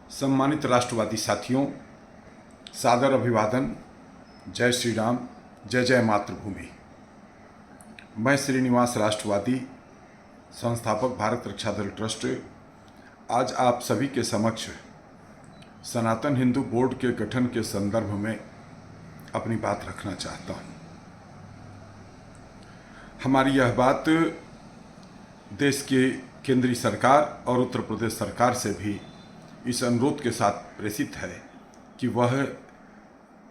सम्मानित राष्ट्रवादी साथियों, सादर अभिवादन। जय श्री राम, जय जय मातृभूमि। मैं श्रीनिवास राष्ट्रवादी, संस्थापक भारत रक्षा दल ट्रस्ट, आज आप सभी के समक्ष सनातन हिंदू बोर्ड के गठन के संदर्भ में अपनी बात रखना चाहता हूँ। हमारी यह बात देश के केंद्रीय सरकार और उत्तर प्रदेश सरकार से भी इस अनुरोध के साथ प्रेषित है कि वह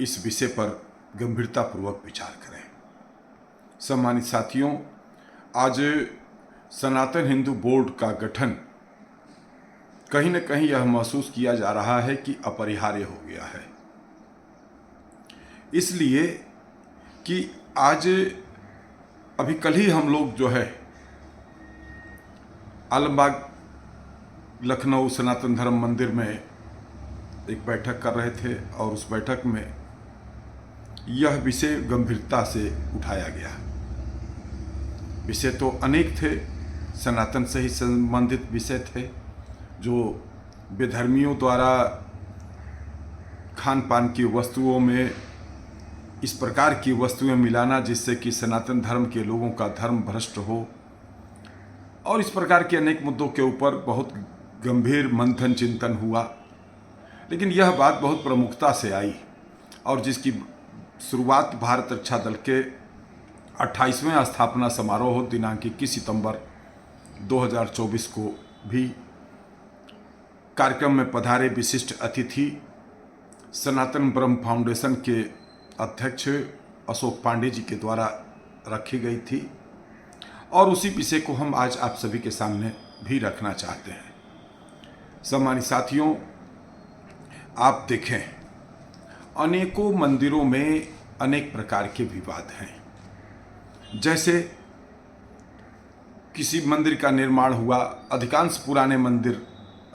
इस विषय पर गंभीरतापूर्वक विचार करें। सम्मानित साथियों, आज सनातन हिंदू बोर्ड का गठन कहीं न कहीं यह महसूस किया जा रहा है कि अपरिहार्य हो गया है, इसलिए कि आज अभी कल ही हम लोग जो है आलमबाग लखनऊ सनातन धर्म मंदिर में एक बैठक कर रहे थे और उस बैठक में यह विषय गंभीरता से उठाया गया। विषय तो अनेक थे, सनातन से ही संबंधित विषय थे, जो बेधर्मियों द्वारा खान पान की वस्तुओं में इस प्रकार की वस्तुएं मिलाना जिससे कि सनातन धर्म के लोगों का धर्म भ्रष्ट हो, और इस प्रकार के अनेक मुद्दों के ऊपर बहुत गंभीर मंथन चिंतन हुआ। लेकिन यह बात बहुत प्रमुखता से आई और जिसकी शुरुआत भारत रक्षा दल के 28वें स्थापना समारोह दिनांक 21 सितंबर 2024 को भी कार्यक्रम में पधारे विशिष्ट अतिथि सनातन ब्रह्म फाउंडेशन के अध्यक्ष अशोक पांडे जी के द्वारा रखी गई थी, और उसी विषय को हम आज आप सभी के सामने भी रखना चाहते हैं। सम्मानित साथियों, आप देखें, अनेकों मंदिरों में अनेक प्रकार के विवाद हैं। जैसे किसी मंदिर का निर्माण हुआ, अधिकांश पुराने मंदिर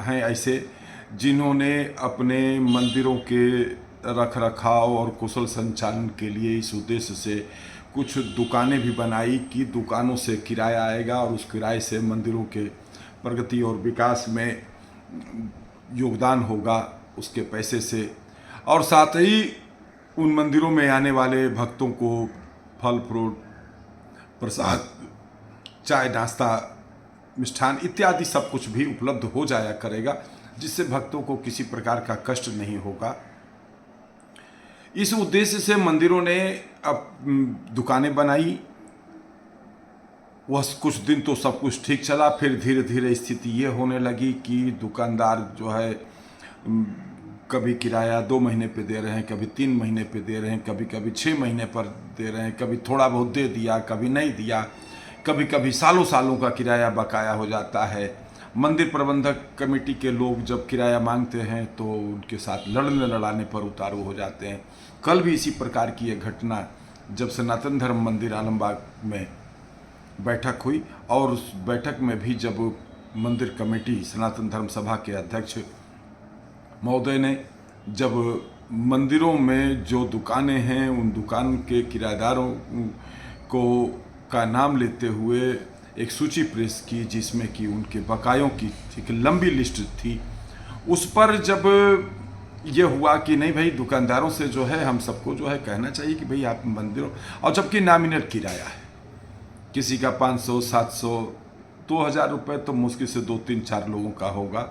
हैं ऐसे जिन्होंने अपने मंदिरों के रख रखाव और कुशल संचालन के लिए इस उद्देश्य से कुछ दुकानें भी बनाई कि दुकानों से किराया आएगा और उस किराए से मंदिरों के प्रगति और विकास में योगदान होगा उसके पैसे से, और साथ ही उन मंदिरों में आने वाले भक्तों को फल फ्रूट, प्रसाद, चाय, नाश्ता, मिष्ठान इत्यादि सब कुछ भी उपलब्ध हो जाया करेगा, जिससे भक्तों को किसी प्रकार का कष्ट नहीं होगा। इस उद्देश्य से मंदिरों ने अब दुकानें बनाई। वह कुछ दिन तो सब कुछ ठीक चला, फिर धीरे धीरे स्थिति ये होने लगी कि दुकानदार जो है कभी किराया 2 महीने पे दे रहे हैं, कभी 3 महीने पे दे रहे हैं, कभी कभी 6 महीने पर दे रहे हैं, कभी थोड़ा बहुत दे दिया, कभी नहीं दिया, कभी कभी सालों सालों का किराया बकाया हो जाता है। मंदिर प्रबंधक कमेटी के लोग जब किराया मांगते हैं तो उनके साथ लड़ने लड़ाने पर उतारू हो जाते हैं। कल भी इसी प्रकार की एक घटना जब सनातन धर्म मंदिर आलमबाग में बैठक हुई, और उस बैठक में भी जब मंदिर कमेटी सनातन धर्म सभा के अध्यक्ष महोदय ने जब मंदिरों में जो दुकानें हैं उन दुकान के किराएदारों को का नाम लेते हुए एक सूची प्रेस की जिसमें कि उनके बकायों की एक लंबी लिस्ट थी, उस पर जब ये हुआ कि नहीं भाई, दुकानदारों से जो है हम सबको जो है कहना चाहिए कि भाई आप मंदिरों, और जबकि नॉमिनल किराया है, किसी का 500, 700, 2000 रुपये तो मुश्किल से 2, 3, 4 लोगों का होगा,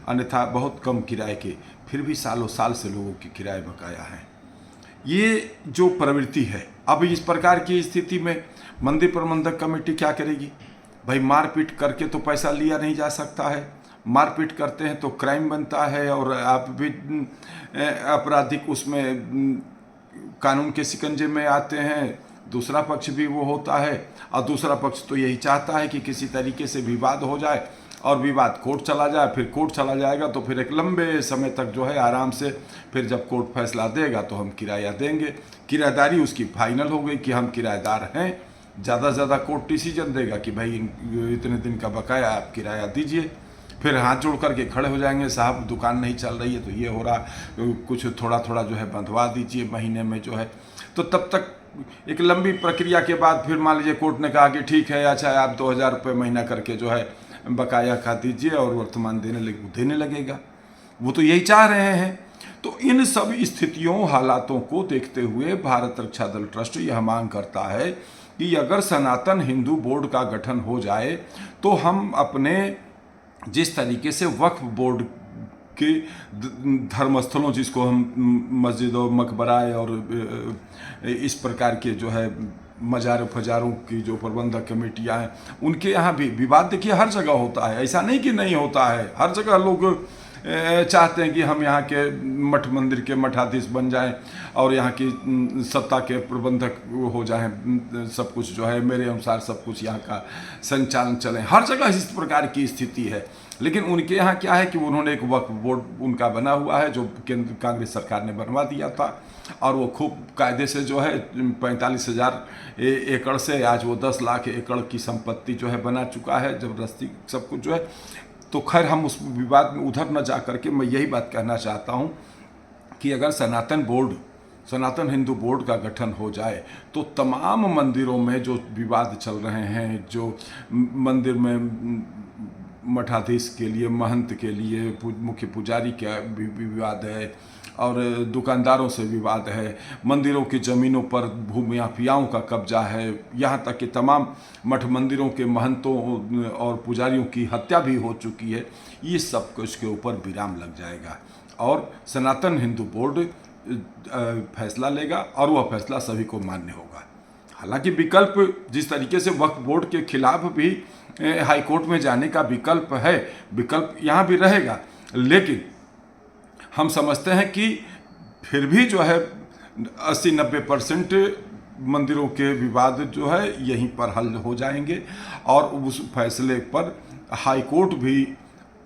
अन्यथा बहुत कम किराए के, फिर भी सालों साल से लोगों के किराए बकाया हैं। ये जो प्रवृत्ति है, अब इस प्रकार की स्थिति में मंदिर प्रबंधक कमेटी क्या करेगी? भाई मारपीट करके तो पैसा लिया नहीं जा सकता है, मारपीट करते हैं तो क्राइम बनता है और आप भी आपराधिक उसमें कानून के शिकंजे में आते हैं। दूसरा पक्ष भी वो होता है, और दूसरा पक्ष तो यही चाहता है कि किसी तरीके से विवाद हो जाए और विवाद कोर्ट चला जाए, फिर कोर्ट चला जाएगा तो फिर एक लंबे समय तक जो है आराम से, फिर जब कोर्ट फैसला देगा तो हम किराया देंगे। किराएदारी उसकी फाइनल हो गई कि हम किराएदार हैं, ज़्यादा से ज़्यादा कोर्ट डिसीजन देगा कि भाई इतने दिन का बकाया आप किराया दीजिए, फिर हाथ जोड़ करके खड़े हो जाएंगे, साहब दुकान नहीं चल रही है तो ये हो रहा, कुछ थोड़ा थोड़ा जो है बंधवा दीजिए महीने में जो है। तो तब तक एक लंबी प्रक्रिया के बाद फिर मान लीजिए कोर्ट ने कहा कि ठीक है, अच्छा आप 2000 रुपये महीना करके जो है बकाया खा दीजिए और वर्तमान देने लगेगा। वो तो यही चाह रहे हैं। तो इन सब स्थितियों हालातों को देखते हुए भारत रक्षा दल ट्रस्ट यह मांग करता है कि अगर सनातन हिंदू बोर्ड का गठन हो जाए तो हम अपने जिस तरीके से वक्फ बोर्ड के धर्मस्थलों, जिसको हम मस्जिद और मकबराए और इस प्रकार के जो है मजार फजारों की जो प्रबंधक कमेटियां हैं, उनके यहाँ भी विवाद देखिए हर जगह होता है। ऐसा नहीं कि नहीं होता है, हर जगह लोग चाहते हैं कि हम यहाँ के मठ मंदिर के मठाधीश बन जाएं और यहाँ की सत्ता के प्रबंधक हो जाएं, सब कुछ जो है मेरे अनुसार सब कुछ यहाँ का संचालन चले। हर जगह इस प्रकार की स्थिति है। लेकिन उनके यहाँ क्या है कि उन्होंने एक वक्फ बोर्ड उनका बना हुआ है जो केंद्र कांग्रेस सरकार ने बनवा दिया था, और वो खूब कायदे से जो है 45,000 एकड़ से आज वो 10 लाख एकड़ की संपत्ति जो है बना चुका है, जबरदस्ती सब कुछ जो है। तो खैर हम उस विवाद में उधर न जा करके मैं यही बात कहना चाहता हूँ कि अगर सनातन हिंदू बोर्ड का गठन हो जाए तो तमाम मंदिरों में जो विवाद चल रहे हैं, जो मंदिर में मठाधीश के लिए, महंत के लिए, मुख्य पुजारी का भी विवाद है और दुकानदारों से विवाद है, मंदिरों की ज़मीनों पर भूमाफियाओं का कब्जा है, यहाँ तक कि तमाम मठ मंदिरों के महंतों और पुजारियों की हत्या भी हो चुकी है। ये सब कुछ के ऊपर विराम लग जाएगा और सनातन हिंदू बोर्ड फैसला लेगा और वह फैसला सभी को मान्य होगा। हालांकि विकल्प जिस तरीके से वक्फ बोर्ड के खिलाफ भी हाई कोर्ट में जाने का विकल्प है, विकल्प यहाँ भी रहेगा, लेकिन हम समझते हैं कि फिर भी जो है 80-90% मंदिरों के विवाद जो है यहीं पर हल हो जाएंगे और उस फैसले पर हाई कोर्ट भी,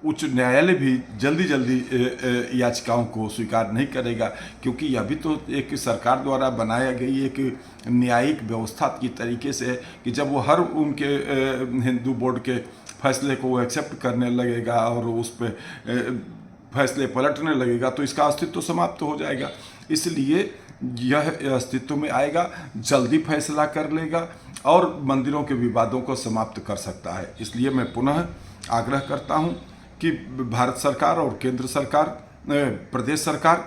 उच्च न्यायालय भी जल्दी याचिकाओं को स्वीकार नहीं करेगा, क्योंकि यह भी तो एक सरकार द्वारा बनाया गई एक न्यायिक व्यवस्था की तरीके से है कि जब वो हर उनके हिंदू बोर्ड के फैसले को वो एक्सेप्ट करने लगेगा और उस पर फैसले पलटने लगेगा तो इसका अस्तित्व समाप्त हो जाएगा। इसलिए यह अस्तित्व में आएगा, जल्दी फैसला कर लेगा और मंदिरों के विवादों को समाप्त कर सकता है। इसलिए मैं पुनः आग्रह करता हूं कि भारत सरकार और केंद्र सरकार, प्रदेश सरकार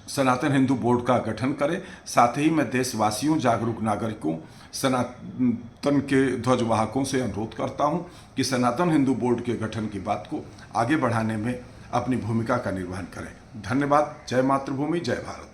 सनातन हिंदू बोर्ड का गठन करे। साथ ही मैं देशवासियों, जागरूक नागरिकों, सनातन के ध्वजवाहकों से अनुरोध करता हूं कि सनातन हिंदू बोर्ड के गठन की बात को आगे बढ़ाने में अपनी भूमिका का निर्वहन करें। धन्यवाद। जय मातृभूमि, जय भारत।